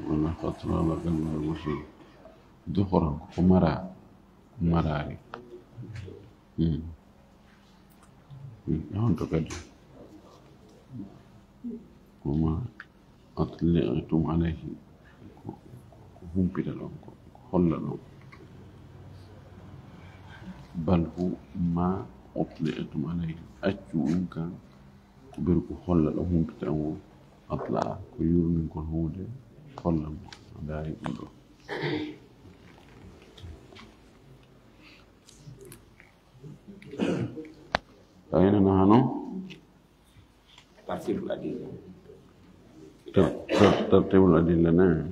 ولا خطر على قلب المشي دخرا مراري هون تقدر وما أطلعتم عليه هم بدلهم خللهم بل هو ما أطلعتم عليه أجو إنك كبيركم خللهم بدلهم أطلع كيور منكم هودة خلهم داي أدو أين نحن؟ ترتيب الأدلة. ترتيب الأدلة نعم.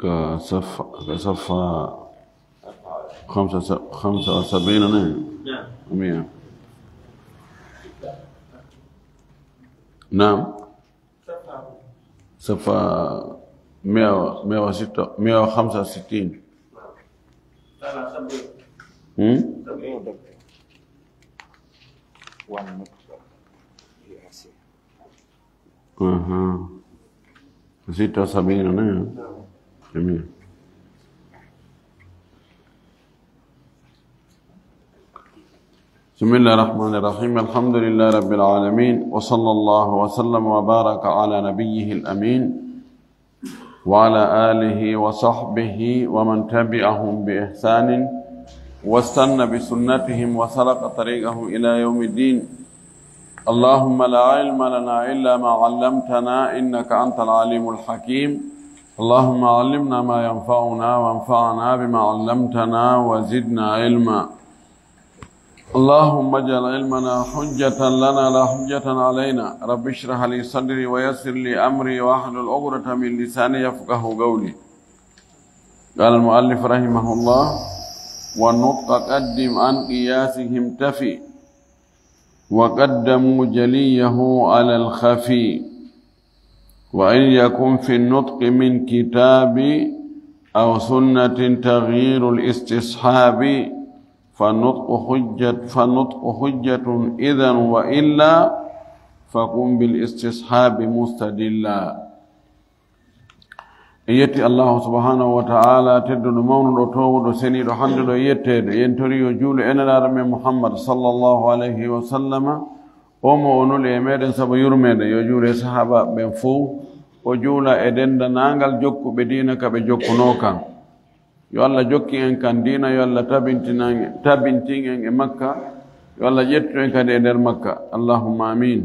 كصفة 75 نعم. نعم. صفة 165. أها 76 نعم. جميل. بسم الله الرحمن الرحيم الحمد لله رب العالمين وصلى الله وسلم وبارك على نبيه الأمين وعلى آله وصحبه ومن تبعهم بإحسان واستنى بسنتهم وسلك طريقهم إلى يوم الدين. اللهم لا علم لنا إلا ما علمتنا إنك أنت العليم الحكيم. اللهم علمنا ما ينفعنا وانفعنا بما علمتنا وزدنا علما. اللهم اجعل علمنا حجة لنا لا حجة علينا. رب اشرح لي صدري ويسر لي أمري واحلل عقدة من لساني يفقه قولي. قال المؤلف رحمه الله: والنطق قدم عن قياسهم تفي وقدموا جليه على الخفي وإن يكن في النطق من كتاب أو سنة تغيير الاستصحاب فالنطق حجة إذا وإلا فقم بالاستصحاب مستدلا. يتي الله سبحانه وتعالى تدن مون رتو سني حمد يتد ينتري يجول أن الأرمي محمد صلى الله عليه وسلم أمو أنول يمدن سب يرمد يجول صحابة بنفو وجول إدن نانغال جوكو بدينك بجوكو نوكا yo Allah jokki en kan dina yo Allah tabintin en e Makka yo Allah jettu en kadi e nder Makka Allahumma amin.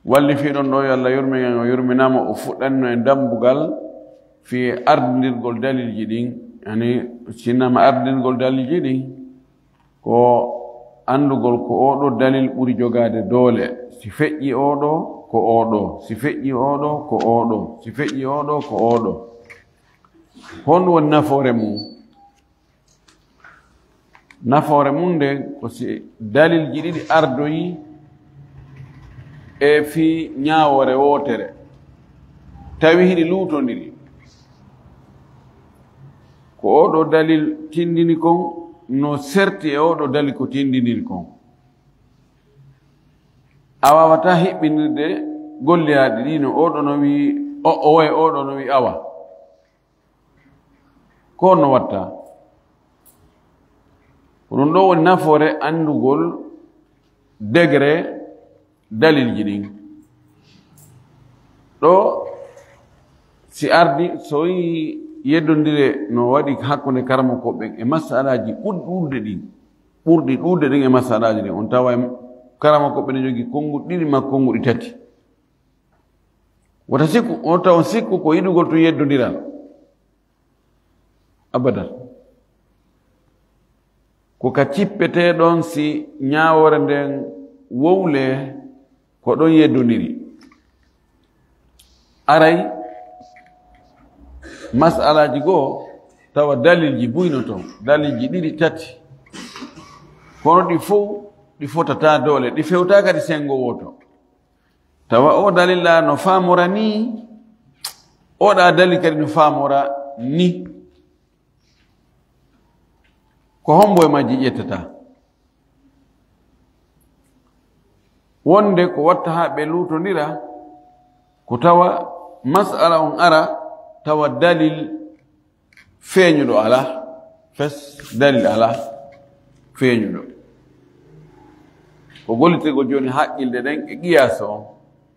Walli fi ɗon ɗo yo Allah yurmi en o yurminama o fuɗɗanno e dambugal fi ardirgol dalilji ɗin yani sinnama ardirgol dalilji ɗin ko andugol ko oɗo dalil ɓuri jogade doole si feƴƴi oɗo ko oɗo si feƴƴi oɗo ko oɗo si feƴƴi oɗo ko oɗo. hon won nafoore mum nde ko si dalilji ɗiɗi ardoyi e fi ñaawore wootere tawi hiɗi luutondiri ko oɗo dalil tindini kon no serti e oɗo dalil ko tindiniri kon a wawata hiɓɓinirde golliyaɗi ɗi no oɗo no wi o way oɗo no wi awa ko no watta ɗum ɗo woni nafoore andugol degré dalilji ɗin ɗo si ardi so yi yeddondire no waɗi hakkunde karama koɓɓen e masalaji ɓurɗi ɗuuɗde ɗin e masalaji ɗin on tawa karama koɓɓe ne jogii konnguɗi ɗiɗi ma konnguɗi tati wata sikku on tawa sikku ko yiɗugol to yeddondiral abadan ko ka cippeteɗon si ñaawore nden wowle ko ɗon yeddondiri aray masalaji goo tawa dalilji buyno toon dalilji ɗiɗi tati kono ɗi fof ɗi fotata doole ɗi fewta kadi sengo woto tawa o dalilla no famora ni oɗa dali kadi no famora ni ko hombo e majji ƴettata wonde ko watta ha ɓe lutodira ko tawa masala on ara tawa dalil feeñuɗo ala fes dalil ala feeñuɗo ko gollitirgo joni haqqilde ɗen e qiyasa on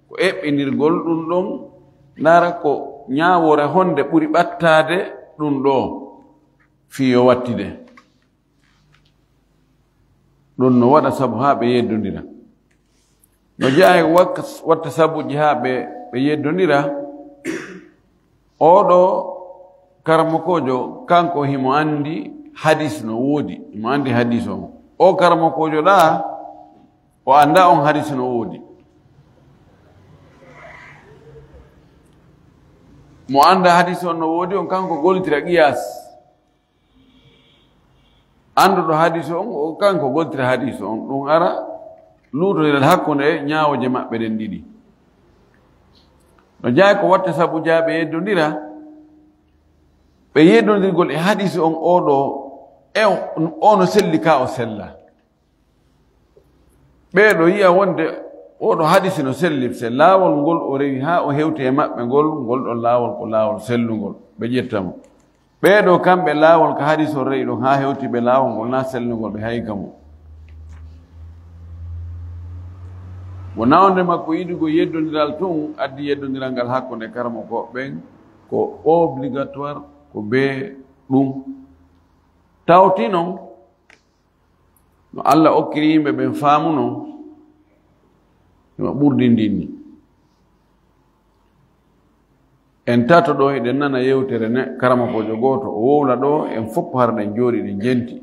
ko eɓɓinirgol ɗum ɗon nara ko ñawore honde ɓuri ɓattade ɗum ɗo fiyo wattide ɗum no waɗa sabu ha ɓe yeddodira no jeeya watta sabuji ha ɓe yeddodira oɗo karamakojo kanko himo andi hadis no woodi himo andi hadis on o karamakojo ɗa o anda on hadis no woodi mo anda hadis on no woodi on kanko goltira qiyas anduɗo hadis on o kanko goltira hadis on ɗum ara luutodiral hakkunde ñaawoje maɓɓe ɗen ɗiɗi no jeeya ko watta sabu jaaɓe yeddodira ɓe yeddodirgol e hadis on oɗo e ono selli ka o sella ɓeeɗo yiya wonde oɗo hadis no selli se laawol ngol o rewi ha o hewti e maɓɓe ngol ɗon laawol ko laawol sellugol ɓe ƴettamo ɓeeɗo kamɓe laawol ko hadis o rewi ɗon ha hewti ɓe laawol ngol na sellugol ɓe hayga mo wona onde makko yiɗugo yeddodiral tun addi yeddodiral ngal hakkunde karamakoɓe ɓen ko obligatoire ko be ɗum tawti noon no Allah okkiri yimɓe ɓen faamu noon hima ɓurdindinni en tato ɗo eɗen nana yewtere karamakojo goto o wowla ɗo en fof harɗen jooɗi ɗen jenti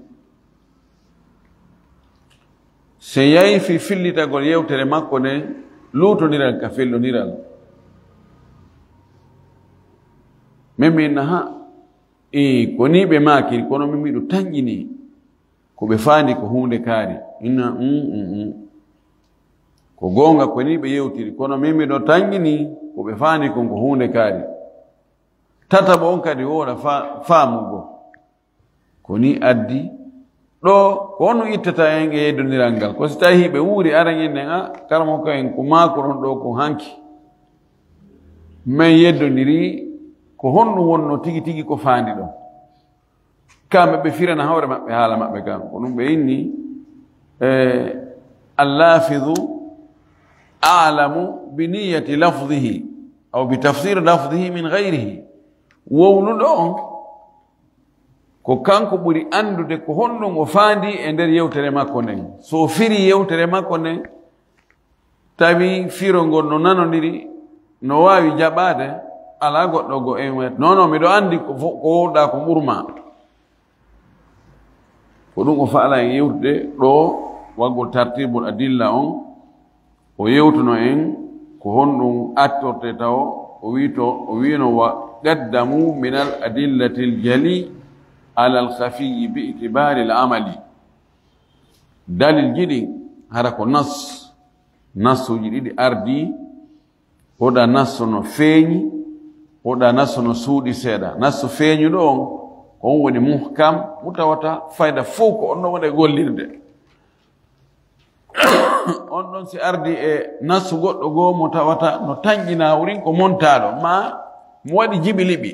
se yahi fi fillitagol yewtere makko nden luutodiral ka fellodiral min ha ko ni ɓe makiri kono min miɗo tañƴini ko ɓe faandi ko hunde kaari inna ko goonga ko ni ɓe yewtiri kono min miɗo tañƴini ko ɓe faandi kon ko hunde kaari tataɓo on kadi woora faamugo ko ni addi ɗo ko honno ittata en e yeddodiral ngal ko si tawi ɓe wuuri aran en nden a karamoko en ko maako ɗon ɗo ko hanki min yeddodiri ko honno wonno tigi tigi ko faandi ɗon kamɓe ɓe firana hawre maɓɓe haala maɓɓe kam ko ɗum ɓe inni allafidu alamu bi niyati lafdihi aw bi tafsir lafdihi min gayrihi wowluɗo on ko kanko ɓuri andude ko honɗum o faandi e nder yewtere makko nden so firi yewtere makko nden tawi firongol no nanodiri no waawi jaɓaade ala goɗɗo go en wet non miɗo anndi ko wowɗa ko ɓurma ko ɗum o faala en yewtude ɗo waggol tartibol adilla on o yewtuno en ko honɗum attorte taw o wino wa qaddamu min al adillati l jali ala al khafiyi bi itibari l amali dalil jiɗi hara ko nassuji ɗiɗi ardi oɗa nasso no feeñi oɗa nasso no suuɗi seeɗa nasso feeñuɗo on ko on woni muhkam mutawata fayda fof ko on ɗon waɗa gollirde on ɗon si ardi e nasso goɗɗo goo mo tawata no tañƴina wurin ko montaɗo ma mo waɗi jiɓi liɓi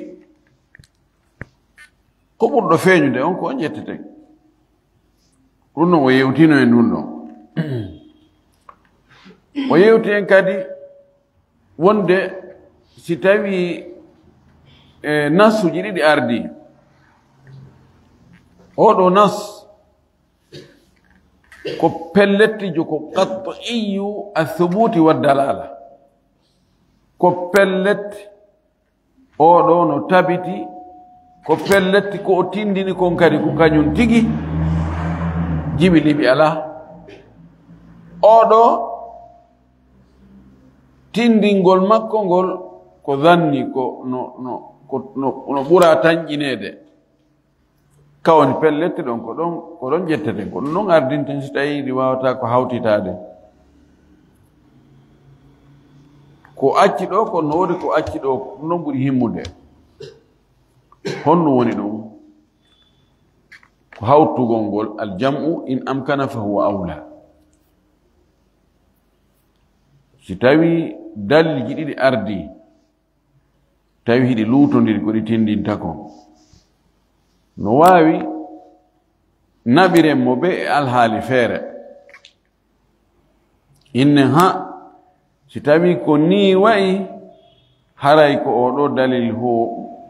ko ɓurɗo feeñude on ko on ƴetteten ɗum noon o yewtino e ndun ɗon o yewti en kadi wonde si tawi nassuji ɗiɗi ardi oɗo nas ko pellettijo ko qat'iyu athubuti wa dalala ko pelletti oɗo no tabiti ko pelletti ko o tindini kon kadi ko kañum tigi jiɓi liɓi ala oɗo tindingol makko ngol ko zanni ko no ɓura tañƴineede kawoni pelletti ɗon ko ɗon ƴetteten ko ɗum ɗon ardinten si tawi ɗi wawata ko hawtitade ko acci ɗo ko no wodi ko acci ɗo non ɓuri himmude honno woni ɗum ko hawtugol ngol aljam'u in amkana fa huwa awla si tawi dalilji ɗiɗi ardi tawi hiɗi luutondiri ko ɗi tindinta ko no waawi naɓiren mo ɓe e alhaali feere inne ha si tawi ko ni wayi haray ko oɗo dalil ho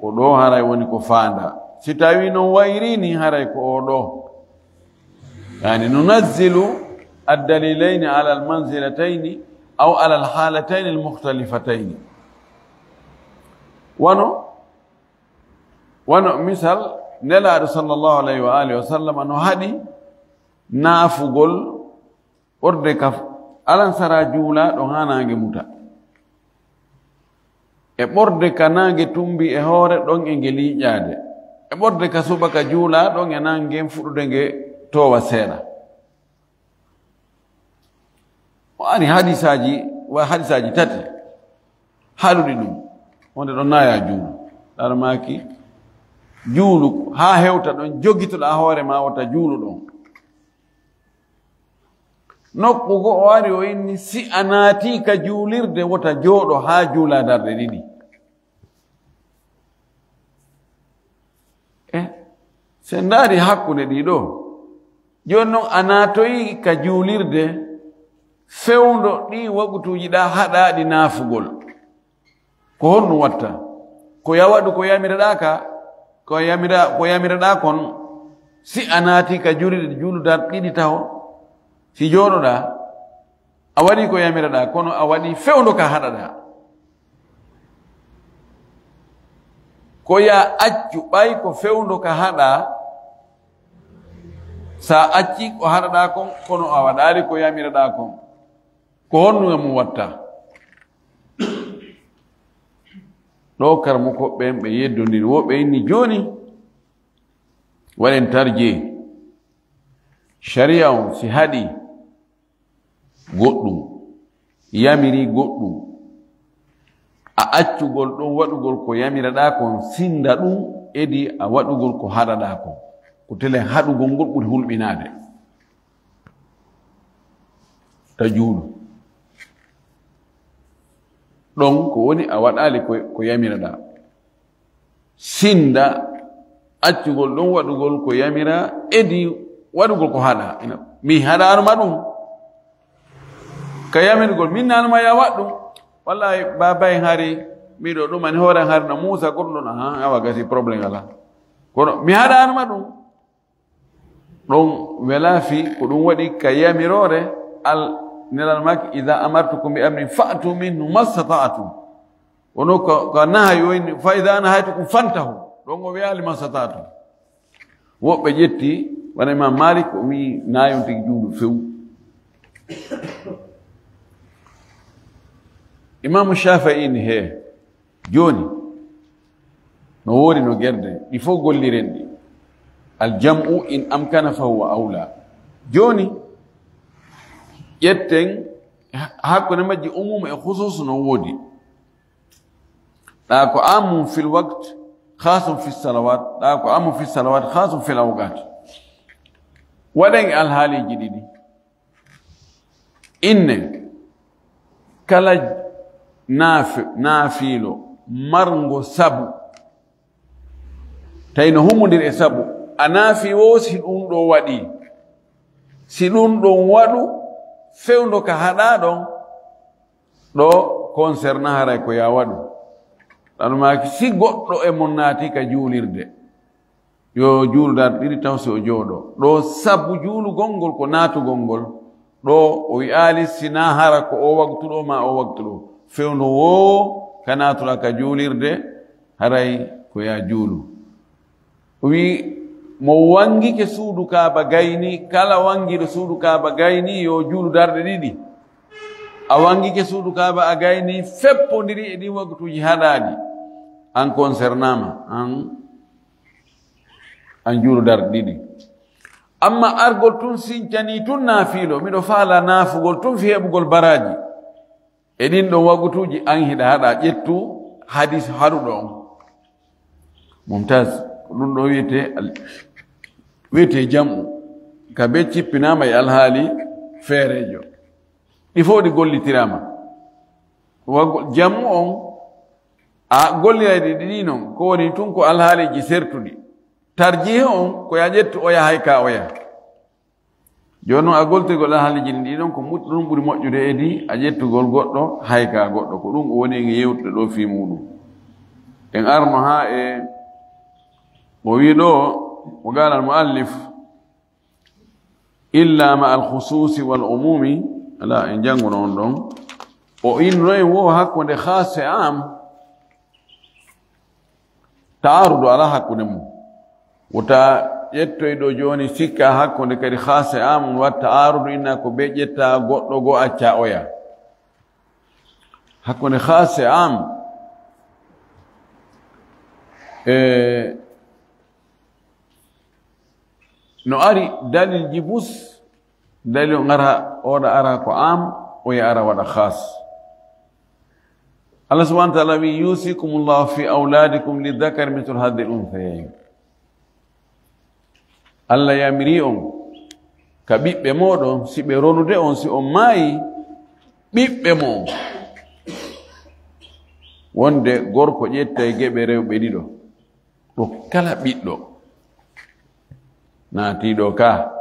o ɗo haray woni ko faanda si tawi non wayrini haray ko oɗo yani nunazzilu addalilayni ala almanzilatayni aw ala alhalatayni almukhtalifataini wano misal nelaaɗo sallllahu alayhi wa alihi wa sallam no haɗi naafugol ɓorde ka alansara juulaɗo ha nange muta e ɓorde ka nange tumbi e hoore ɗon e nge liiƴaade e ɓorde ka subaka juulaɗon e nangen fuɗude nge towa seeɗa o ari hadisaji tati haɗuɗi ɗum wonde ɗon naya juulu ɗaɗa maki juulu ha hewta ɗon jogitoɗa hoore ma wota juulu ɗon nokku go o ari o inni si a naati ka juulirde wota jooɗo ha juula darde ɗiɗi se ndaari hakkunde ɗiɗo joni noon a naatoyi ka juulirde fewndo ɗi wagutuji ɗa haɗaɗi naafugol ko honɗum watta ko yawaɗu ko yamiraɗa ko yamiraɗa kon si a naati ka juulirde juuludar ɗiɗi taho si jooɗoɗa a waɗi ko yamiraɗa kono a waɗi fewndo ka haɗaɗa ko ya accu ɓay ko fewndo ka haɗa sa acci ko haɗaɗa kon kono a waɗari ko yamiraɗa kon ko honnuga mum watta ɗo karmo koɓɓen ɓe yeddodiri woɓe inni joni waɗen tarje sharia on si haɗi goɗɗum yamiri goɗɗum a accugol ɗon waɗugol ko yamiraɗa kon sinda ɗum edi a waɗugol ko haɗaɗa kon ko telen haɗugol ngol ɓuri hulɓinade ta juulu ɗon ko woni a waɗali ko yamiraɗa sinda accugol ɗon waɗugol ko yamira edi waɗugol ko haɗa mi haɗanuma ɗum ka yamirgol min nanuma ya waɗɗum wallahi babay hari miɗo ɗumani hoore hari no Moussa goɗɗon awa gasi probléme ala kono mi haɗanuma ɗum ɗon wela fi ko ɗum waɗi ka yamirore nelal maki ida amartukum bi amrin fa'tu minhu mastata'tum wono ko nahayi oyni fa ida nahaytukum fantahu ɗon o wiyali mastata'tum woɓɓe ƴetti wona imam Malik o wi nayon tigi juuɗu few imamu Shafi'i ni he joni no woori no gerde ɗi fof golliren ɗi aljam'u in amkana fa huwa awla joni ƴetten hakkunde majji umum e khusus no woodi ɗa ko amum fil waqt khasum fi salawat ɗa ko amum fi salawat khasum fil awqat waɗen e alhaaliji ɗiɗi inne kala naafiilo margo sabu tawi no hummodir e sabu a naafi wo si ɗum ɗo waɗi si ɗum ɗon waɗu fewndo ka haɗa ɗon ɗo concerna haray ko ya waɗu ɗanumaki si goɗɗo e mon naati ka juulirde yo juuludar ɗiɗi taw si o jooɗo ɗo sabu juulugol ngol ko naatugol ngol ɗo o wi'aali sina hara ko o waktuɗo ma o waktuɗo fewndo wo ka naatuɗa ka juulirde haray ko ya juulu o wi mo wangike suudu kaaba gayni kala wangiɗo suudu kaaba gayni yo juulu darɗe ɗiɗi a wangike suudu kaaba a gayni feppodiri e ɗin waktuji haɗaɗi an concernama an juulu darɗe ɗiɗi amma argol tun sincani tun naafiilo miɗo faala naafugol tun fi heɓugol baraji edin ɗon wagutuji an hiɗa haɗa ƴettu hadis haɗuɗo on mumtaz ɗum ɗo wiyete jam'u ka be cippinama e alhaali feerejo ɗi fof ɗi gollitirama jam'u on a gollirayɗi ɗiɗi noon ko woni tun ko alhaaliji sertuɗi tarjihe on ko ya ƴettu oya hay ka oya joni noon a goltirgol alhaaliji ɗi ɗon ko ɗum ɓuri moƴƴude edi a ƴettugol goɗɗo hay ka goɗɗo ko ɗum o woni en yewtude ɗo fi muɗum en arno ha e o wi ɗo o gaala almuallif illa ma alkhususi wal umumi ala en jannguno on ɗon o innoye wo hakkunde khas e am taarudu ala hakkunde mum wota ƴettoyɗo joni sikka hakkunde kadi khas e am watta aarudu inna ko be ƴetta goɗɗo go acca oya hakkunde khas e am no ari dalil jibus dalil ngara oɗa ara ko am oya ara waɗa khas Allah subhanahu wa ta'ala wi yusikumullahu fi auladikum lidhakari mithlu hadhi al-unthayayn Allah yamiri on ka ɓiɓɓe moɗon si ɓe ronude on si on maayi ɓiɓɓe mo wonde gorko ƴetta e geɓe rewɓe ɗiɗo ɗo kala ɓiɗɗo naatiɗo ka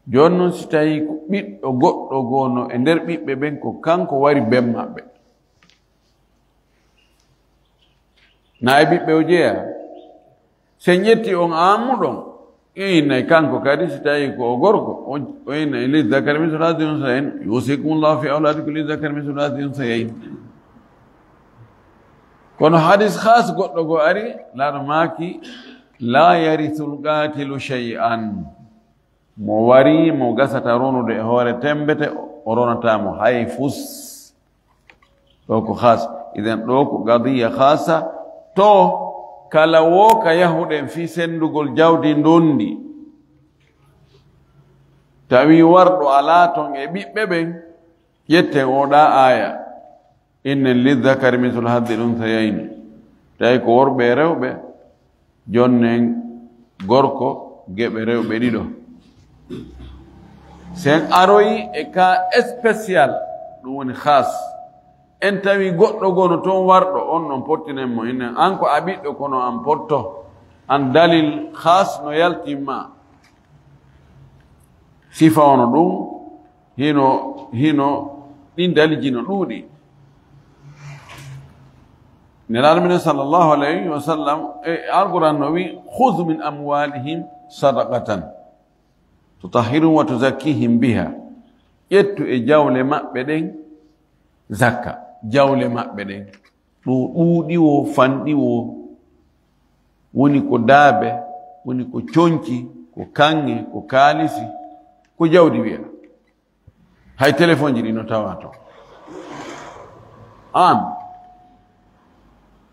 joni noon si tawi ɓiɗɗo goɗɗo gono e nder ɓiɓɓe ɓen ko kanko wari ben maɓɓe na e ɓiɓɓe o jeeya sen ƴetti on ammuɗon innayi kanko kadi si tawi ko o gorko o inna e lizzakari mithlu hadhi al-unthayayn yusikumullahu fi auladikum lizzakari mithlu hadhi al-unthayayn kono hadis khas goɗɗo go ari laaɗo maaki la yarithul qatilu shay'an mo wari mo gasata ronude e hoore tembete o ronatamo hay fus ɗo ko khas iden ɗo ko gadiya khasa to kala wo ka yahuɗen fi sendugol jawdi ndondi tawi warɗo ala ton e ɓiɓɓe ɓen ƴetten oɗa aya innen lizzakari mithlu hadhi al-unthayayn tawi ko worɓe e rewɓe jonnen gorko geɓe rewɓe ɗiɗo sen aroyi e ka spécial ɗum woni khas en tawi goɗɗo gono toon warɗo on non pottinen mo innen an ko a ɓiɗɗo kono an potto an dalil khas no yaltimma sifa ono ɗum hino ɗin daliji no ɗuuɗi nelaɗo minen sallllahu alayhi wa sallam e alquran no wi khudh min amwalihim sadaqatan tutahhiruhum wa tuzakkihim biha ƴettu e jawle maɓɓe ɗen zakka jawle maɓɓe ɗen ɗo ɗuuɗiwo fanɗiwo woni ko daabe woni ko coñci ko kanŋe ko kaalisi ko jawdi wiya hay téléphone ji ɗi no tawa to an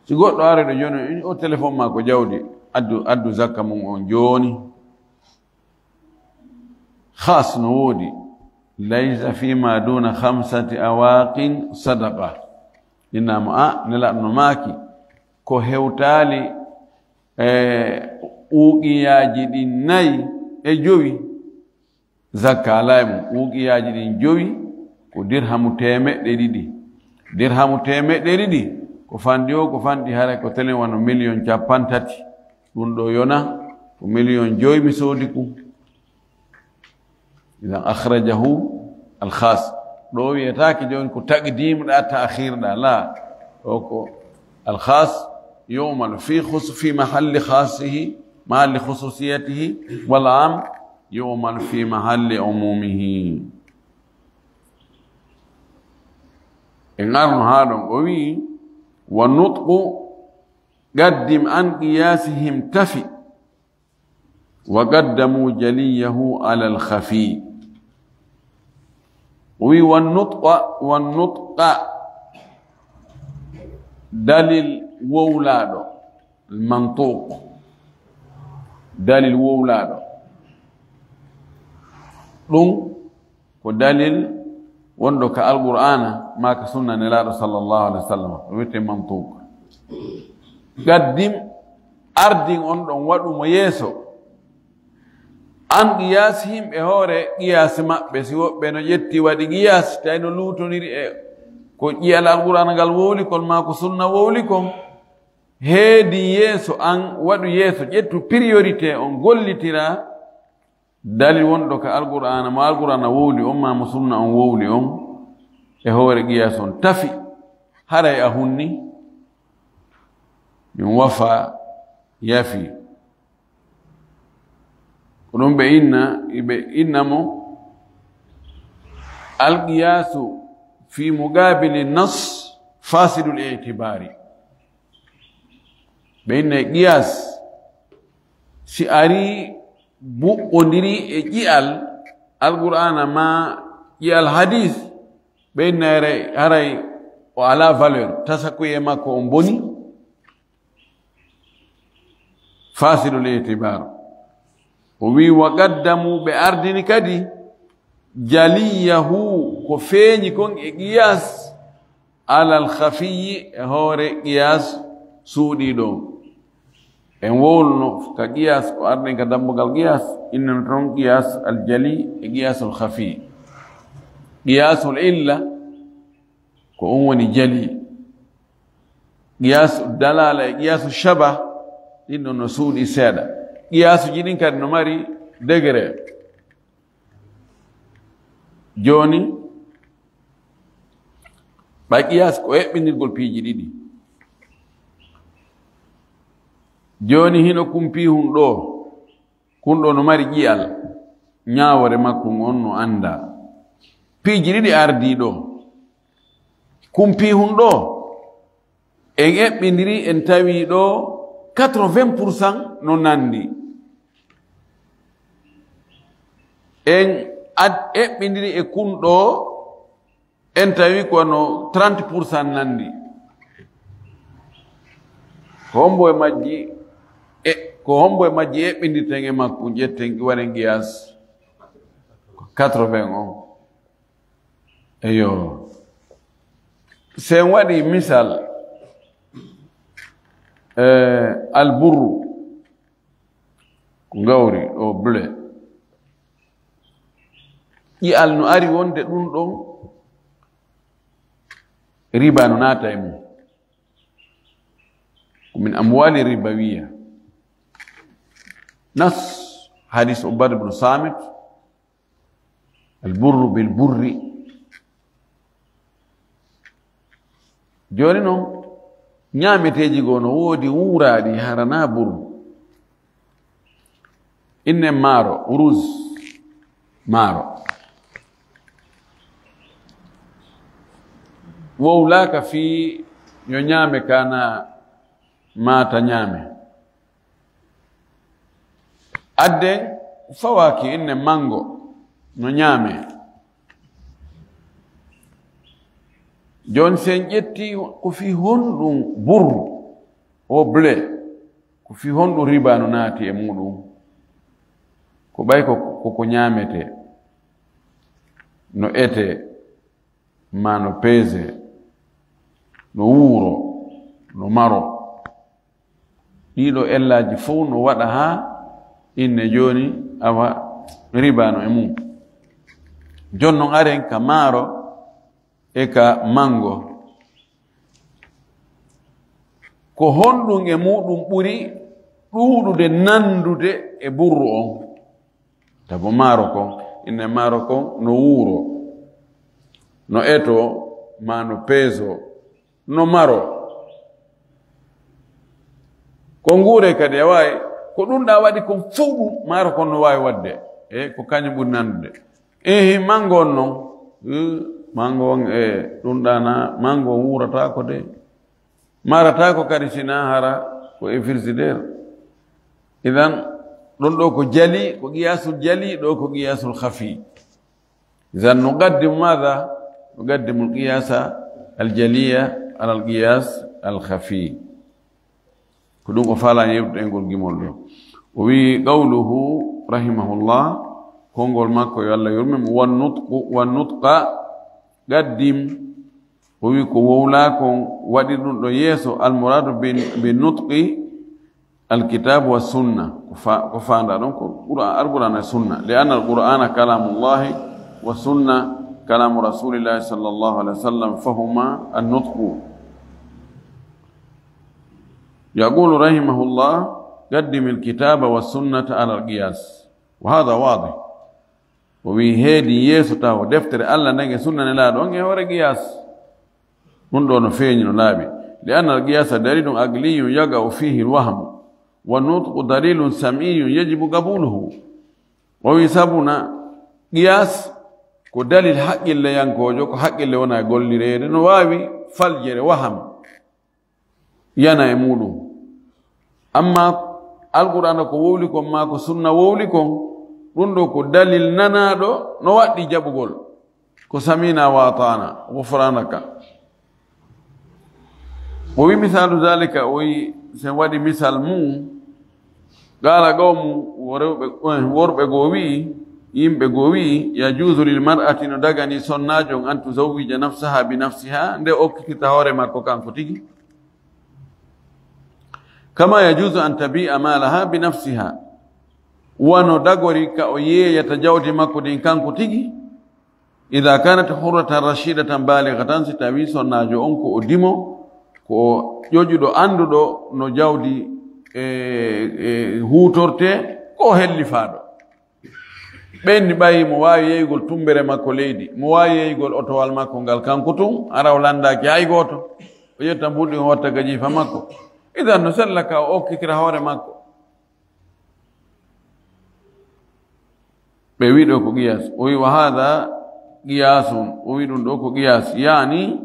si goɗɗo areɗo joni o téléphone ma ko jawdi addu zakka mum on joni khas no woodi laysa fima duna 5 awaqin sadaqa innamo a nelaɗo no maaki ko hewtali uqiyaji ɗi 4 e 5 zakka ala e mum uqiyaji ɗin 5 ko dirhamu 200 dirhamu 200 ko fandi o ko fandi hara ko telen wano 1,3 ɗum ɗo yona ko 1,5 mi soodi kum idan akhrajahu al-khas ɗo wiyetake joni ko taqdimɗa ta'khirɗa la ɗo ko al-khas yu'malu fi mahalli khasihi mahalli khususiyatihi wal am yu'malu fi mahalli umumihi en arno ha ɗon o wi wa nutqu qaddim an qiyasihim tafi wa qaddamu jaliyahu ala al-khafi wi wannutqa dalil wowlaɗo mantuq dalil wowlaɗo ɗum ودليل وندك القرآن ما كسنة نلا صلى الله عليه وسلم ويت منطوق قدم أردين أندون ودو ميسو أن قياسهم إهوري قياس ما بسيو بينو يتي ودي قياس تاينو لوتو نيري كو يال القرآن قال ووليكم ما كسنة ووليكم هيدي يسو أن ودو يسو يتو priorité on gollitira dalil wondo ka alqur'ana ma alqur'ana wowli on ma sunna on wowli on e hoore qiyas on tafi haray a hunni min wafa yafi onon ɓe innamo alqiyasu fi mugabili nas fasidu l'itibari ɓe inna e qiyas si ari buɓɓondiri e ƴi'al alqur'ana ma ƴi'al hadis ɓeynare haray o ala valeur tasakuye makko on boni fasidul itibar o wi wa qaddamu ɓe ardini kadi jaliyahu ko feeñi kon e qiyas alal khafiyi e hoore qiyas suuɗiɗo en wowlno ka qiyas ko arden ka dambugal qiyas innano toon qiyas aljali e qiyasul khafi qiyasul illa ko on woni jali qiyasu dalala e qiyasu shaba ɗin ɗon no suuɗi seeɗa qiyasuji ɗin kadi no mari degré joni ɓa qiyas ko heɓɓinirgol piiji ɗiɗi joni hino kumpi kun ɗo no mari ƴi'al ñaawore makko on no anda piiji ɗiɗi ardi ɗo kumpi ɗo en eɓɓidiri en tawi ɗo 80% no nandi en eɓɓidiri e kun ɗo en tawi kono 30% nandi ko hombo e majji ko hombo e majji eɓɓindirten e makko ƴetten waɗen qiyas 80 on eyo sen waɗi misal alburru ko gawri ɗo bleu ƴi'al no ari wonde ɗum ɗon riba no naata e mum من أموال الربوية نص حديث عبادة بن صامت البر بالبر جوني نو ñaameteeji goo no woodi wuuraaɗi harana buru inne maaro urus maaro wowlaaka fii yo ñaame kana maata ñaame adde fawaaki inne mango no ñaame jooni sen ƴetti ko fii honɗum burru o blé ko fii honɗum riba no naati e muɗum ko ɓay koko ñaamete no ete ma no peese no wuuro no maro ɗiɗo ellaji fof no waɗa ha inne joni awa ribano e mum jonnon aren ka maaro e ka mango ko honɗum e muɗum ɓuri ɗuuɗude nandude e burru on tabo maaro kon inne maaro kon no wuuro no eto ma no peeso no maro ko nguure kadi a waawi ko ɗum ɗa waɗi kon fof ɗum maaro kon no waawi waɗde ko kañum ɓuri nandude mango on noon mango on ɗum ɗana mango on wuuratako de maratako kadi sina hara ko e frigidaire idan ɗon ɗo ko jali ko qiyasul jali ɗo ko qiyasul khafi idan nuqaddimu madha nuqaddimu alqiyasa aljaliya ala alqiyas alkhafi ko ɗum ko faala yewtuɗengol gimol ɗo o wi qawluhu rahimahullah kongol makko yo Allah yurmimo wannutqa gaddim o wi ko wowla kon waɗi ɗum ɗo yeeso almouradu binutqi alkitabu wa sunna ko fanda ɗon ko alqur'ana e sunna li anna alqur'ana kalamullahi wa sunna kalamu rasulillahi sallallahu alaihi wa sallam fahuma annutqu yaqulu rahimahullah qaddim alkitaba wa sunnata ala alqiyas wa hadha wadih وي هيدي يسو تاو دفتر الله نغي سنن لا دون هو قياس من دون فين لابي لان القياس دليل عقلي يقع فيه الوهم والنطق دليل سمعي يجب قبوله ويسبنا قياس كو دليل حق اللي ينكوجو حق اللي ونا يقول لي ريد نواوي فالجر وهم ينا يمولو اما القران كو ووليكم ما كو سنه ووليكم rundo ko dalil nanado no waddi jabugol ko samina wa atana ghufranaka o wi misalu zalika o wi sen wadi misal mu gala gawmu worbe go wi yimbe go wi yajuzu lil mar'ati no dagani sonnajo an tuzawwija nafsaha bi nafsiha nde okkita hore makko kanko tigi kama yajuzu an tabi'a malaha bi nafsiha wano dagori ka o yeeyata jawdi makko din kanko tigi idha kanat hurratan rashidatan balighatan si tawi sonnajo on ko o dimo ko ƴoƴuɗo anduɗo no jawdi hutorte ko hellifaɗo ɓenni ɓayi mo wawi yeygol tumbere makko leydi mo wawi yeygol otowal makko ngal kanko tun araw landaki hay goto o yetta mbuɗi o watta gajifa makko idan no sella ka o okkitira hoore makko بيويدو كو قياس وهذا قياس ويدو كو قياس يعني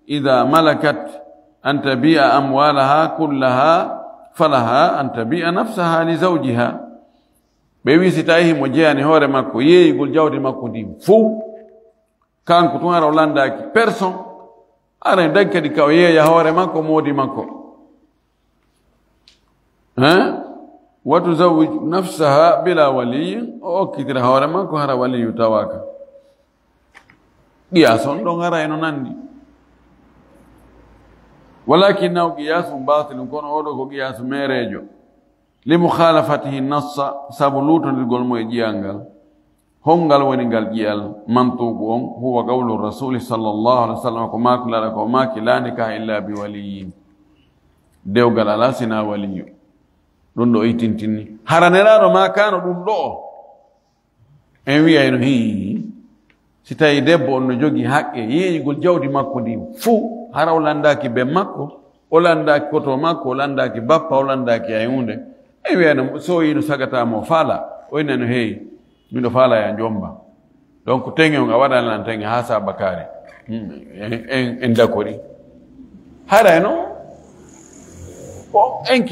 إذا ملكت أن تبيع أموالها كلها فلها أن تبيع نفسها لزوجها بيوي ستايه مجياني هوري ماكو يقول جاودي ماكو دي فو كان كتون هارا ولانداكي بيرسون أنا دكا دي كاو يا هوري ماكو مودي ماكو ها وتزوج نفسها بلا ولي او كتر هورما كو هرا ولي تواكا قياسون دون هرا انو ناندي ولكنه قياس باطل كون اودو قياس ميريجو لمخالفته النص سبلوت للغول موي جيانغال هونغال ونيغال جيال منطوق هو قول الرسول صلى الله عليه وسلم كما كلا نكاح الا بولي دewgal ala sina waliyu ɗum ɗo itintini haraneraɗo ma kano ɗum ɗo en wiyayno hi si tawi debbo on no jogii haqqe yeeyigol jawdi makko ndi fuu hara o landaki be makko o landaki koto makko o landaki bappa o landaki hay hunde en wiyayno so yino sagatamo faala o inano heeyi miɗo faala ya jomba donc teŋe on a waɗanan teŋe ha sabakare en dakori harayno ko 1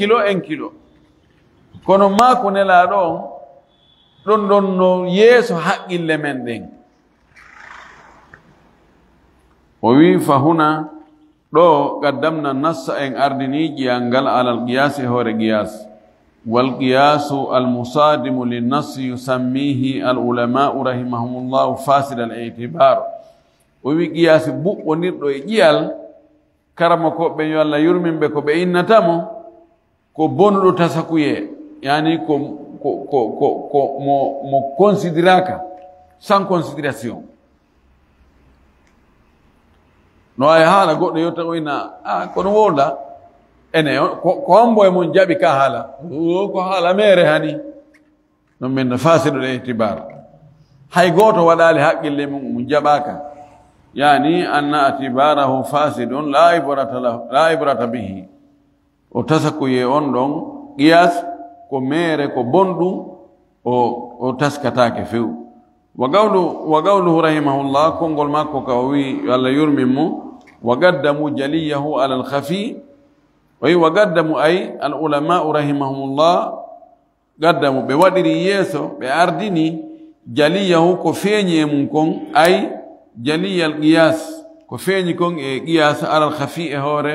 kilo kono maako nelaɗo on ɗon no yeeso haqqille men ɗen o wi fa huna ɗo qaddamna nassa en ardini ƴiyal ngal alal qiyasi hoore qiyas wal qiyasu almusadimu linnassi yusammihi al ulamau rahimahumullahu fasida al itibar o wi qiyasi buɓɓonirɗo e ƴiyal karama koɓe yo Allah yurminɓe ko ɓe innatamo ko bonuɗo tasakuye yani mo consideraka sans considération no ay haala goɗɗo yotta oyna kono wowla ene ko hombo e mon jaɓi ka haala ko haala mere hani ɗum min no fasiɗo ɗe itibar hay goto waɗali haqqille mum jaɓaka yani anna atibarahu fasidun la ibrata bihi o tasakuye on ɗon qiyas ko mere ko bonɗum o taskatake few wa qawluhu rahimahullah kongol makko ka o wi Allah yurmin mo wa qaddamu jaliyahu ala al-khafi wa qaddamu ay al-ulama'u rahimahumullah qaddamu ɓe waɗiri yeeso ɓe ardini jaliyahu ko feeñi e mum kon ay jaliyal qiyas ko feeñi kon e qiyas ala al-khafi e hoore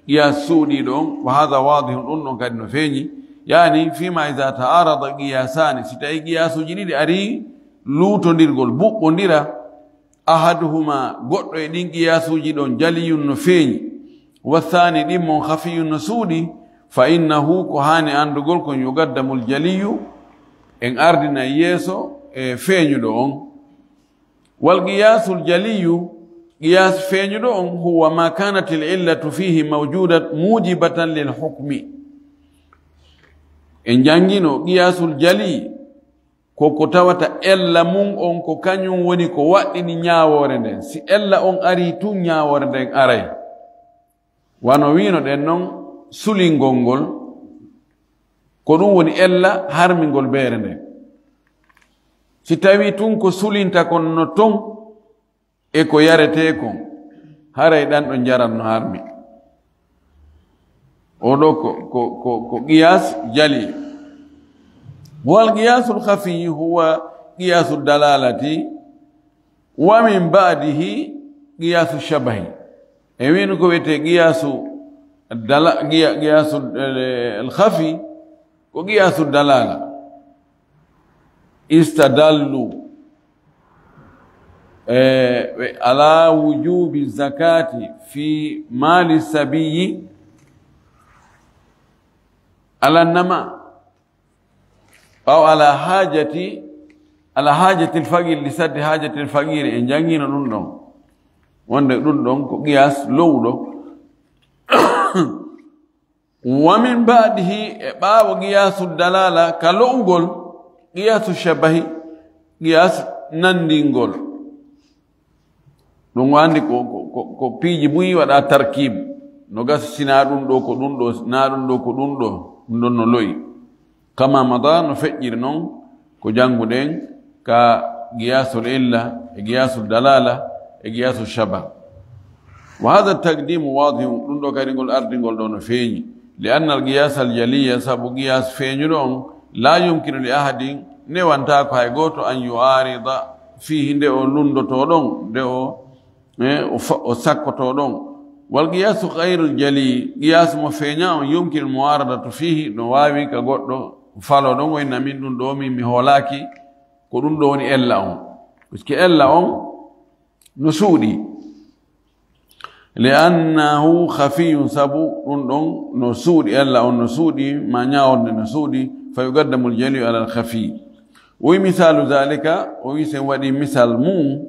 qiyas suuɗiɗo on wa hadha wadihun ɗum ɗon kadi no feeñi yani fima ida ta'arada qiyasani si tawi qiyasuji ɗiɗi ari luutondirgol buɓɓondira ahaduhuma goɗɗo e ɗin qiyasuji ɗon jaliyun no feeñi wathani ɗimmon khafiyun no suuɗi fa innahu ko hani andugol kon yugaddamul jaliyu en ardina yeeso e feeñuɗo on wal qiyasul jaliyu qiyas feeñuɗo on huwa ma kanat al illatu fihi mawjudat mujibatan lil hukmi en jangino qiyasul jali ko tawata ella mum on ko kañum woni ko waɗɗini ñaawore nden si ella on ari tun ñaawore nden aray wano wino ɗen noon sulingol ngol ko ɗum woni ella harmingol beere nden si tawi tun ko sulinta kon no ton e ko yarete kon haray ɗan ɗo jaranno harmi oɗo ko qiyas jali wal qiyasul khafi huwa qiyasu dalalati wa min ba'dihi qiyasu shabahi e wino ko wiyete qiyasu al khafi ko qiyasu dalala istadallu ala wujubi zakati fi mali sabiyi ala nama أو على حاجة الفقير لسد حاجة الفقير إن جانجينا نندون وند نندون قياس لولو ومن بعده باب قياس الدلالة كالوغول قياس الشبه قياس نندينغول ɗum wandi ko piiji buyi waɗa tarkib no gas sina ɗum ɗo ko ɗum ɗo na ɗum ɗo ko ɗum ɗo ɗum ɗon no loyi kama mada no feƴƴiri noon ko jannguɗen ka qiyasul illa e qiyasul dalala e qiyasul shaba wa hada taqdimu wadihum ɗum ɗo kadi ngol ardingol ɗo no feeñi li anna al qiyas al jaliya sabu qiyas feeñuɗo on la yumkinu li ahadin newanta ko hay goto an yuarida fihi nde o lundoto ɗon nde o sakkoto ɗon wal qiyasu ghayrul jali qiyas mo feeña on yumkinu muwaradatu fihi no wawi ka goɗɗo falo ɗon wayna min ɗum ɗo min mi hoolaki ko ɗum ɗo woni ella on puisque ella on no suuɗi li annahu khafiyun sabu ɗum ɗon no suuɗi ella on no suuɗi ma ñaworde no suuɗi fa yugaddamu l jaliyu ala al khafi o wi misalu dalika o wi sen waɗi misal mum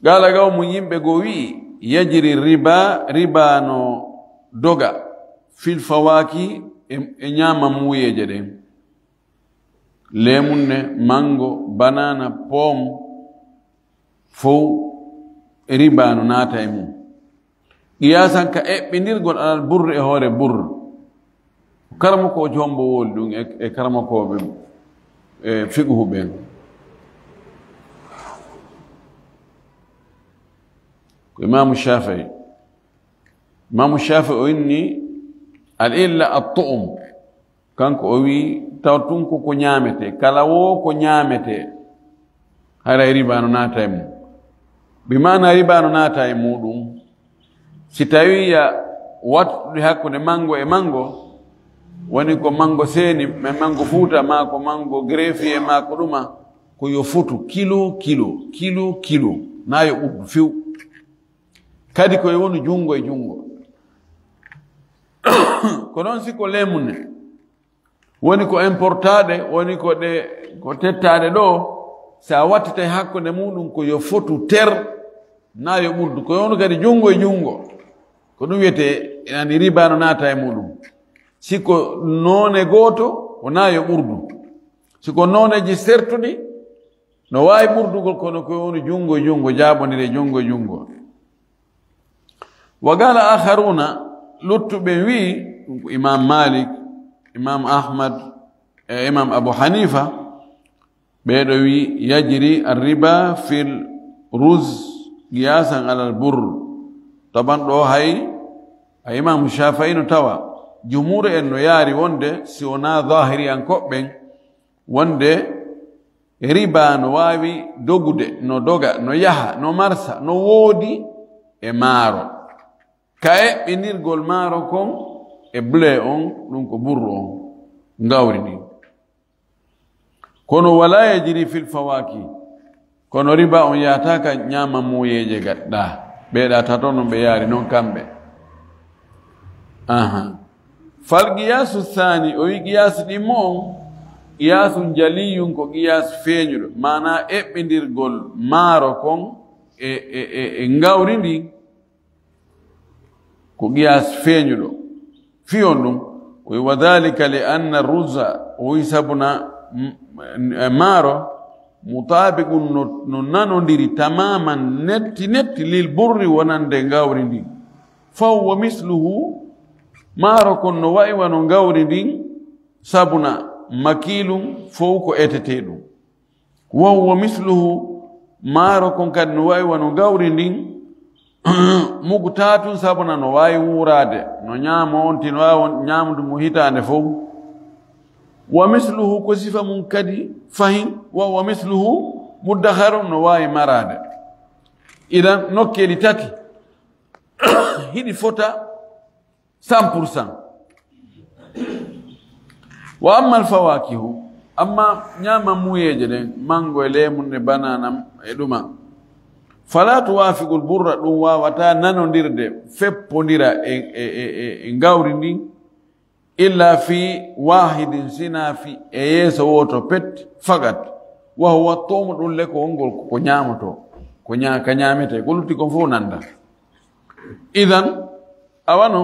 gala gaw mu yimɓe go wi yajiri riba no doga fil fawaki e ñama muyeje ɗen lemunne mango banana pom fof riba no naata e mum qiyasan ka eɓɓindirgol alal burre e hoore burre karama ko jombo woli ɗum e karama koɓe e fiqhu ɓen ko imamu shafii o inni al illa at-tu'um kanko o wi taw tun ko ñaamete kala wo ko ñaamete haray riba no naata e mum bi mana riba no naata e muɗum si tawi ya wattude hakkude mango e mango woni ko mango seeni e mango fuuta ma ko mango grefie ma ko ɗuma ko yo futu kilo na yo ɓuddu few kadi koye woni jungo e jungo ko noon si ko lemunne woni ko importade woni ko tettade ɗo sa wattita hakkude muɗum ko yo fotu ter na yo ɓurdu ko woni kadi jungo e jungo ko ɗum wiyete ani riba no naata e muɗum siko noone gooto wona yo ɓurdu siko nooneji sertuɗi no wawi ɓurdugol kono ko woni jungo e jungo jaabodire jungo e jungo wa gala akharuna luttuɓe wi imam malik imam ahmad e imam abu hanifa ɓeɗo wi yajri arriba fil ruz qiyasan alal burr taban ɗo hay a imam shafii no tawa jumhur en no yaari wonde si wona zahiri an koɓɓen wonde riba no wawi dogude no doga no yaha no marsa no woodi e maaro ka eɓɓinirgol maaro kon e blé on ɗum ko burru on ngawri ndi kono wala yajri fil fawaki kono riba on yataka nyama muyeje gadda beeda tatono be yari non kambe fal qiyasu thani o qiyas dimo qiyasun jaliyun ko qiyas feñudo mana ebbidirgol maro kon e ngawrindi ko qiyas feñudo fiyon dum wa dhalika li anna ar-ruzza wa yasabuna maro mutabiqun no nanondiri tamaman netti lil burri wonande ngawrindi fa huwa misluhu maro kon no wayi wano ngawrindi sabuna makilum fowko etetedum wa huwa misluhu maro kon kad no wayi wano ngawrindi mugutatun sabuna no wayi wurade no nyamo on tin wawi nyamdu mo hitande fof wa misluhu ko sifa mun kadi fahim wa misluhu mudakharum no wayi marade idan nokkeli tati hidi fota 100%. wa amma alfawakihu amma nyama muyeje den mango e lemun e banana e duma fala tuwafiqul burra dum wawata nanondirde feppondira e ngawri ndi illa fi wahidin sina fi yeso woto pet fagat wa huwa tumdul leko ngol ko nyamoto ko nyaaka nyamete ko lutti ko fo nanda idan awano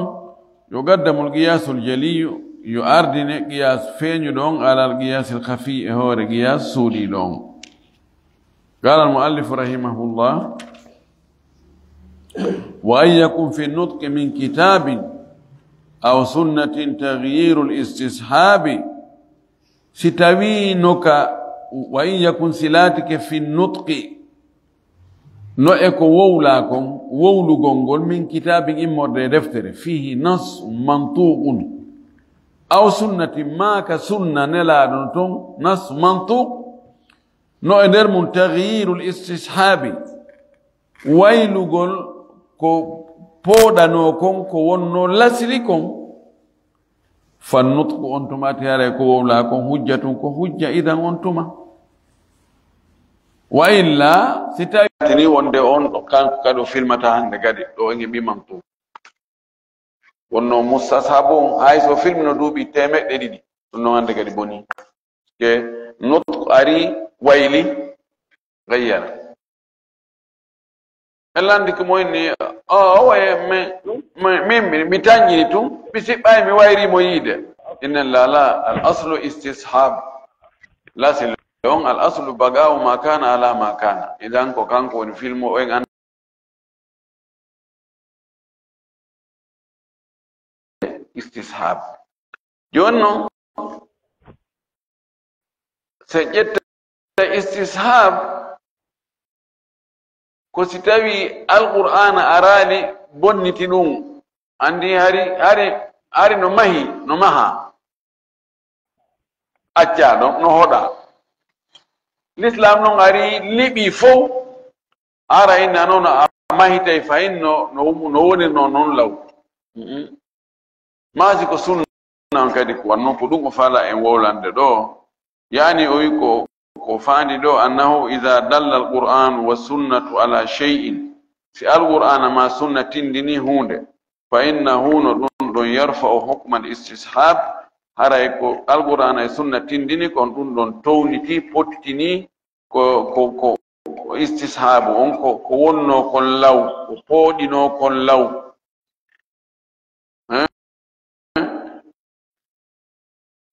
yo gaddamul qiyasul jaliyu yo ardine qiyas feñu don alal qiyasil khafi e hore qiyas sudi don قال المؤلف رحمه الله وأن يكون في النطق من كتاب أو سنة تغيير الاستصحاب ستوينك وإن يكن سلاتك في النطق نؤك وولاكم وولو غنغول من كتاب إمور دفتر فيه نص منطوق أو سنة ما كسنة نلا نص منطوق no eder mun taghyirul istishabi waylugol ko podano kon ko wonno lasri kon fannutqu on tuma tiare ko wala kon hujjatun ko hujja idan on tuma wa illa sitayni wonde on kan kado filmata hande gadi do ngi mantu wonno mustasabun hay so film no dubi temedde didi no hande gadi boni ke nutq ari wayli غير elandi ko moyni waye me bitanyi tum bisi bay mi wayri mo yide inna la al aslu istishab la silon al aslu bagao ma kana ala ma kana idan ko kanko ni filmo en istishab jonno se istishab ko sitawi alquran arali bonniti dum andi hari no maha acca no hoda l'islam no ari libi fo ara ina non mahita fa inno no woni non law maji ko sunna kadi ko non ko dum ko fala en wowlande do yani o wi ko فاني دو أنه إذا دل القرآن والسنة على شيء في القرآن ما سنة ديني هونده فإنه يرفع حكم الاستصحاب هرايكو القرآن سنة ديني كون دون تونيتي بوتيني كو استصحاب اونكو كونو كون لاو كودينو كون لاو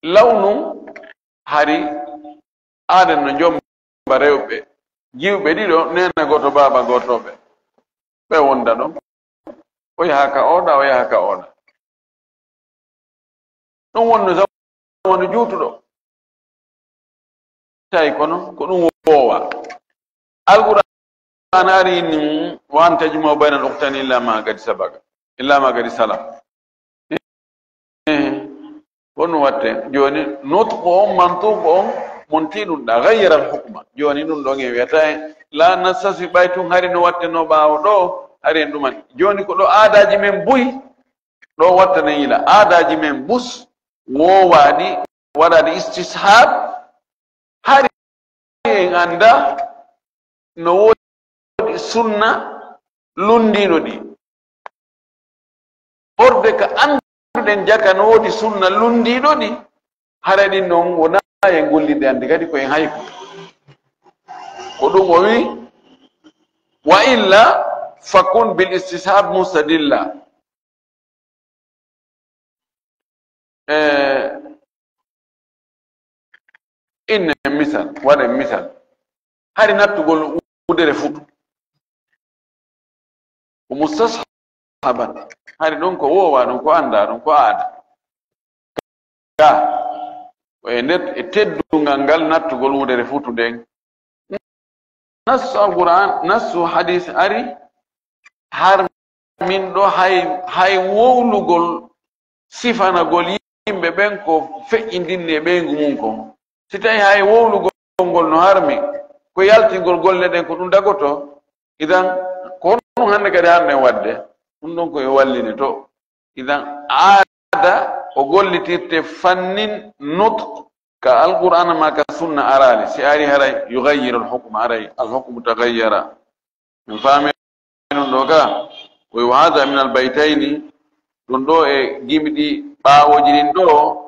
لونو هاري aden no jomba rewbe jiwbe dido nena goto baba gotobe be wonda do o yaka oda non wonno zamanu jutudo tay kono ko dum wowa alquran ari ni wanta juma bayna nuqtani illa ma gadi sabaga illa ma gadi salam wono watte joni nutqo mantuqo montinun da ghayra al-hukma joni dum do ngi weta la nasasi baytun hari no watte no baawo do hari duman joni ko do aadaji men buyi do watta ne ila aadaji men bus wo wadi wadadi istishab hari en anda no wodi sunna lundiɗo ɗi ɓorde ka anduɗen jaka no wodi sunna lundiɗo ɗi hara ɗin noon wona en gollide andi kadi koyen hayko ko ɗum o wi wa illa fakun bil istishab mustadilla inne misal waɗen misal hari nattugol udere futu ko mustashaban hari ɗon ko wowa ɗon ko anda ɗon ko aada ga e nder e teddungal ngal nattugol wudere futu nden nassu alquran nassu hadis ari har min ɗo hay wowlugol sifanagol yimɓe ɓen ko feƴƴindinni e ɓeygu mum ko si tawi hay wowlugol ngol no harmi ko yaltingol golle ɗen ko ɗum dagoto idan ko ɗum hannde kadi harden wadde ɗum ɗon koye walline to idan aada o gollitirte fannin nutq ka alqur'ana ma ka sunna arali si ari haray yughayyiru alhukma aray alhukmu taghayyara min faami non ɗo ga koye hada min albaytayni ɗum ɗo e gimɗi ɓaawoji ɗin ɗo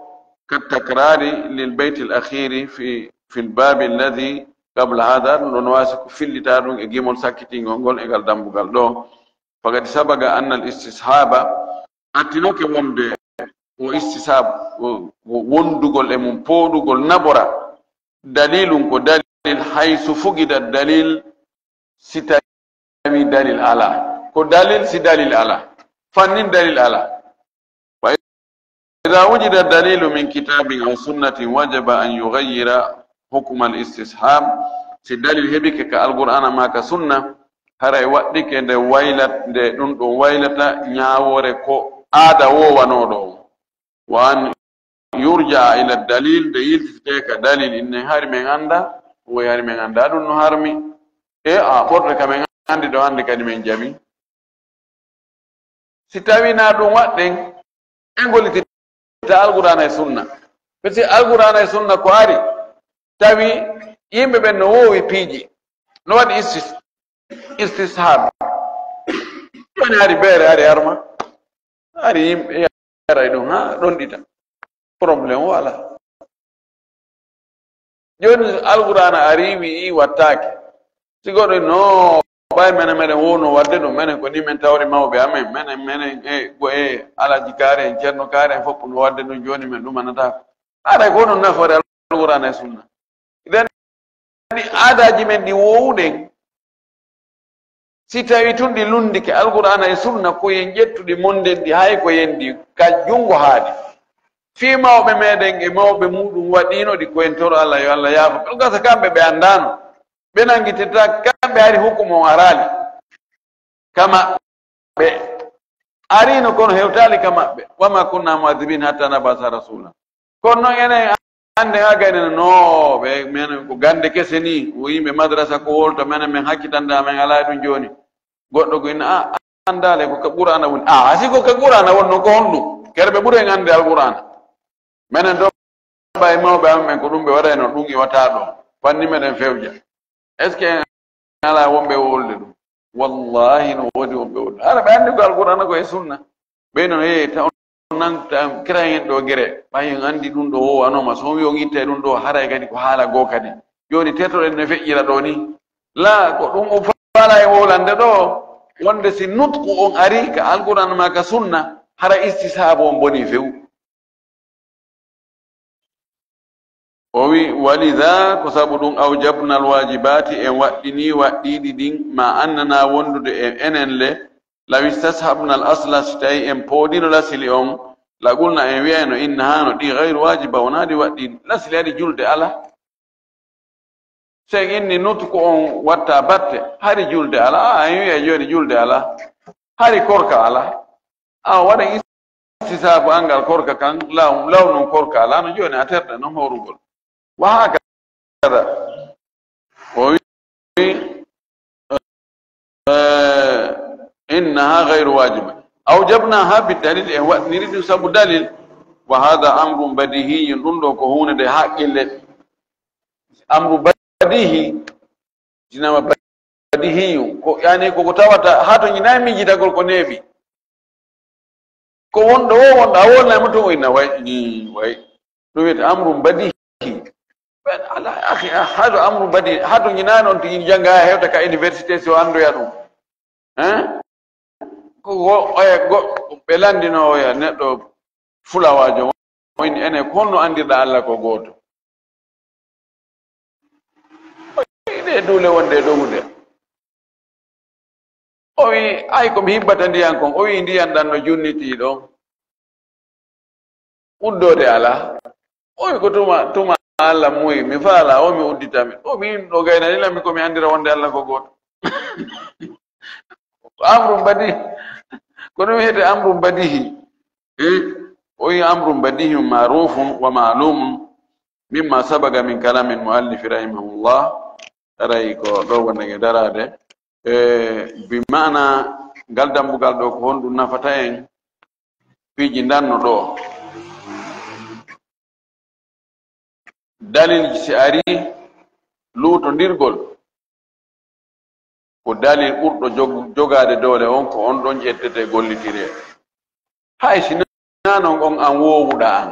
kattakrari lilbayt alakhiri fi lbabi alladi qable hada ɗum ɗon wasi ko fillita ɗum e gimol sakkitingol ngol egal dambugal ɗo fagadi sabaga anna al istishaba attinoke wonde o istishab wondugol e mum poɗugol nabora dalilum ko dalil haysu fugida dalil si tawi dalil ala ko dalil si dalil ala fannin dalil ala إذا وجد الدليل من كتاب أو سنة وجب أن يغير حكم الاستصحاب سي دليل هبك كالقرآن ما كسنة هراي وقتك دي ويلت دي نندو ويلتا نياوري كو آدا ونودو وأن يرجع إلى الدليل دليل تفتيك دليل إن هارمي عند ويهارمي عند أدو نهارمي أقول من عندي دو عندك من جميع ستاوي نادو وقتك أنقول ta alqur'ana e sunna pesi alqur'ana e sunna ko ari tawi yimɓe ɓen no wowi piiji no waɗi istishab joni ari beere ari arma ari yimɓe yaray ɗum ha ɗon ɗita probléme wala joni alqur'ana ari wi wattake sigoɗo no ɓay mene meɗen wowno wadde ɗum menen ko ni men tawri mawɓe amen menen e alaji kaare en ceerno kaare en fof no wadde ɗum joni men ɗumanatako aɗa ko non nafoore alqur'ana e sunna iden ɗi aadaji men ɗi wowɗen si tawi tun ɗi lundike alqur'ana e sunna koyen ƴettuɗi monden ɗi hay ko yendi ka jungo haaɗi fi mawɓe meɗen e mawɓe muɗum waɗino ɗi koyen toro Allah yo Allah yaafo ɓe gasa kamɓe ɓe andano ɓe nangitita kamɓe ari hukumu arali kama ɓe arino kono hewtali kama ɓe wama kunna muadibin hatta nabasa rasula kono noon enen hande ha gaynene no ɓe menen ko gande kese ni o yimɓe madrasa ko wolta menen min hakkitanda men ala ɗum joni goɗɗo ko ina andale ko ka qur'ana woni asi ko ka qur'ana wonno ko honɗum kerɓe ɓuuren ande alqur'ana menen ɗo ɓay mawɓe amen ko ɗum ɓe waɗayno ɗum iwata ɗo fanni meɗen fewja est ce que ala wonɓe wolde ɗum wallahi no woodi wonɓe wolde ara ɓe andi ko alqur'ana ko e sunna ɓeyno taw nan kira hen ɗo guere ɓayen andi ɗum ɗo wowanoma so wi on itta ɗum ɗo haray kadi ko haala goo kadi joni tetoɗen ne feƴƴira ɗo ni la ko ɗum o faala e wolande ɗo wonde si nutku on ari ka alqur'ana ma ka sunna hara istishabu on boni few o wi walida ko sabu ɗum awjabna alwajibati en waɗɗini waɗɗiɗi ɗin ma annana wondude e enen le law istashabna al asla so tawi en pooɗino lasili on la qulna en wiyayno inna hano ɗi gayru wajiba wonaɗi waɗɗi lasili aɗi julde ala sen inni nutku on watta batte hari julde ala en wiya joni julde ala hari korka ala waɗen istisabu angal korka kan lawnun korka ala no joni a terɗe noon horugol وهكذا إنها غير واجبة أوجبناها بالدليل نريد سبب دليل وهذا أمر بديهي نندو كهون ده حق أمر badihi jinama badihiyu ko yani ko tawata hato nyinami jitagol ko nebi ko wondo wonda wonna muto ina way do wet amrum badihi ala akhi hado amrum badihi hato nyinano on tin janga hewta ka université so ando ya dum ko go belandino ya neddo fulawajo woni ene konno andirda Allah ko goto ide dole wonde do mude o wi ay ko mi hibbata ndiyan kon o wi ndiyan dan no junniti do uddode ala o wi ko tuma Allah muy mi fala o mi udditami o mi do gayna ni lammi ko mi andira wonde Allah ko goto amrum badi kono hede amrum badihi o wi amrum badihi ma'rufun wa ma'lumun mimma sabaga min kalam al-muallif rahimahullah taray ko do wonne darade bi maana gal dambugal do ko hondu nafata en fiji danno do dalil si ari luto ndirgol ko dalil urdo jogade dole on ko on don jettete gollitire hay sinano on an wowuda an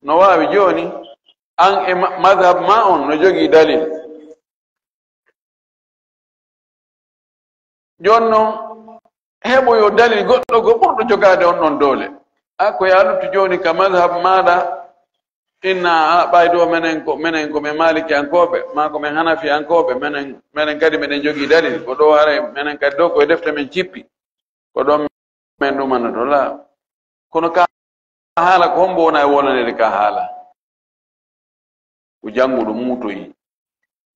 no wawi joni an e madhab ma on no jogi dalil jonno hebo yo dalil goddo go burdo jogade on non dole ako yalutu joni ka madhab mada inna baydo menen ko me maliki ankobe ma ko men hanafi ankobe menen kadi menen jogi dalil ko do hare menen kadi do ko defte men cippi ko do men do man do la kono ka hala ko hombo na wonane ka hala ko jangudo mutoyi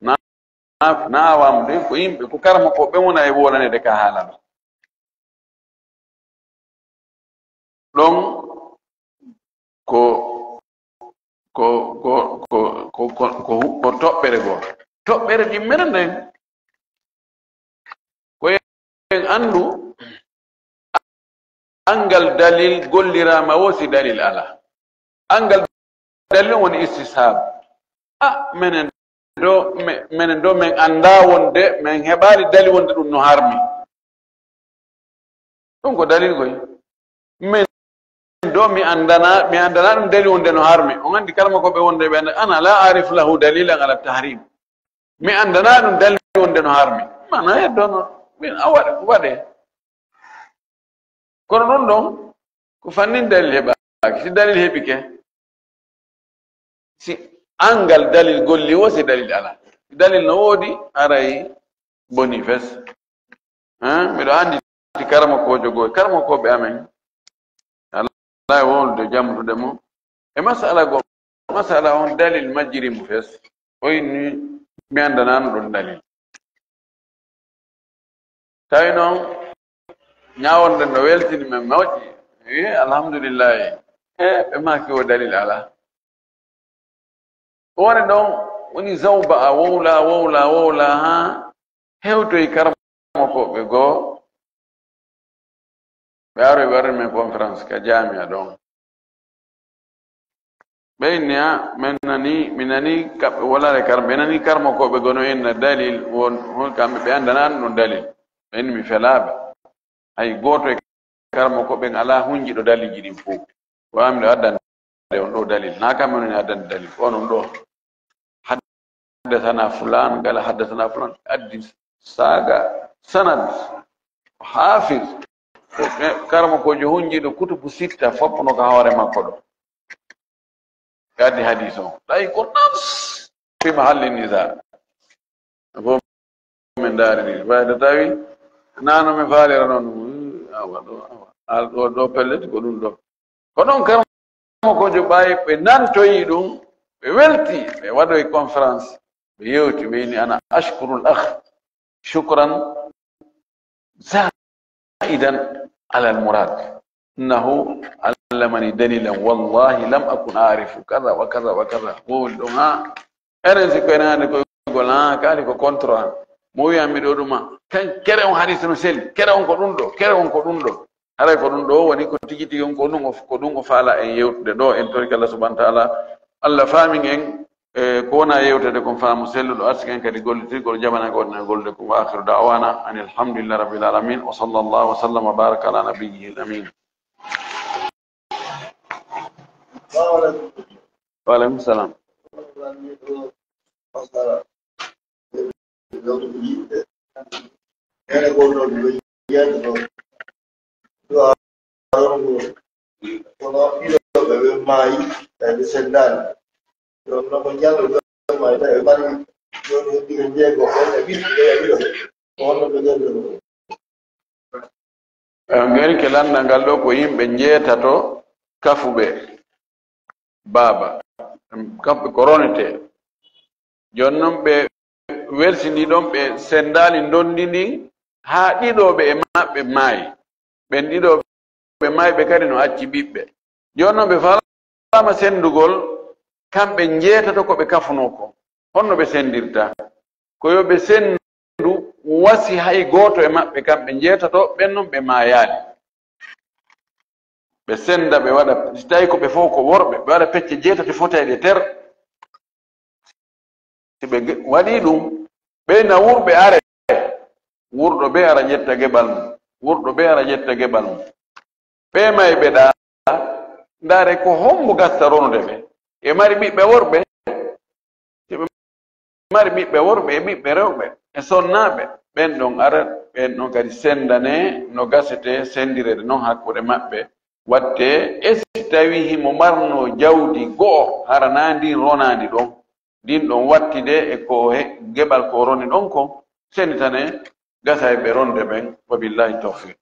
na wam de ko yimbe ko karama ko be wona e wonane de ka hala don ko toɓɓere ɗimmere nden ko en andu angal dalil gollirama wosi dalil ala angal dalil woni istishab menen do men anda wonde men heɓali dalil wonde ɗum no harmi ɗum ko dalil koy men do mi andana dum dalil wonde no harmi on andi kalma ko be wonde be ana la arif lahu dalilan ala tahrim mi andana dum dalil wonde no harmi mana e dono min awade wade kono non don ko fannin dalil heba si dalil hebike si angal dalil golli wo si dalil ala dalil no wodi aray boniface mi do andi karama ko jogo karama ko be amen la wonde jamdude mo e masala on dalil majri mu fes o ni mi andana non dalil tay non nyawonde no weltini men mawji alhamdulillah e ma ki o dalil ala woni don woni zawba wawla ha hewto e karamo ko be go Baro barre men conference ka jamia don benya minani wala le kar menani karmo ko be gono en dalil won kam be andana non dalil ben mi felaba ay goto karmo ko be ala hunji do dalil jidi fu wa am do addan de on do dalil na kam non addan dalil on do haddathana fulan qala haddathana fulan addi saga sanad hafiz karama ko johunji do kutubu sita fopno ka hore makko do gadi hadiso dai ko nafs fi mahalli niza ko men dari wa da tawi nano me faale non do pellet ko dum do ko non karama ko jo bay be nantoyi dum be welti be wado e conference be yewti be ni ana ashkuru al akh shukran zaidan على المراد إنه علمني دليلا والله لم أكن أعرف كذا وكذا وكذا قولها أنا زكينا نقول كاري كونترا مو يعمل دوما كان كره حديث نسل كره كوندو ala ko dum do woni ko tigi tigi ko dum ko fala en yewtude do en tori kala subhanahu wa ta'ala Allah fami en كونا يوتدكم فامسلل أسكن كدقول تقول جبنا قلنا نقول لكم وآخر دعوانا أن الحمد لله رب العالمين وصلى الله وسلم وبارك على نبيه الأمين. وعليكم السلام. Ngari kelan nangal do ko yimbe jeetato kafube baba kafbe koronete jonnon be wersini don be sendali ndondini ha didobe e mabbe mai ben didobe be mai be kadi no acci bibbe jonnon be fama sendugol kambe jeetato ko be kafuno ko honno be sendirta ko yo be sendu wasi hay goto e mabbe kambe jeetato bennon be mayali be senda be wada tay ko be foko worbe be wada pecce jeetati fotayde ter tibe wadi dum be na wurbe are wurdo be ara jetta gebal wurdo be ara jetta gebal be may be da ndare ko hombo gastarono de e mari bibbe worbe mari bibbe worbe e bibbe rewbe e sonnabe ben don ara ben non kadi sendane no gasete sendirede non hakkude mabbe watte esi tawi himo marno jawdi go haranandi ronandi don din don wattide e ko gebal ko roni don ko senitane gasa e be ronde ben wabillahi tawfiq.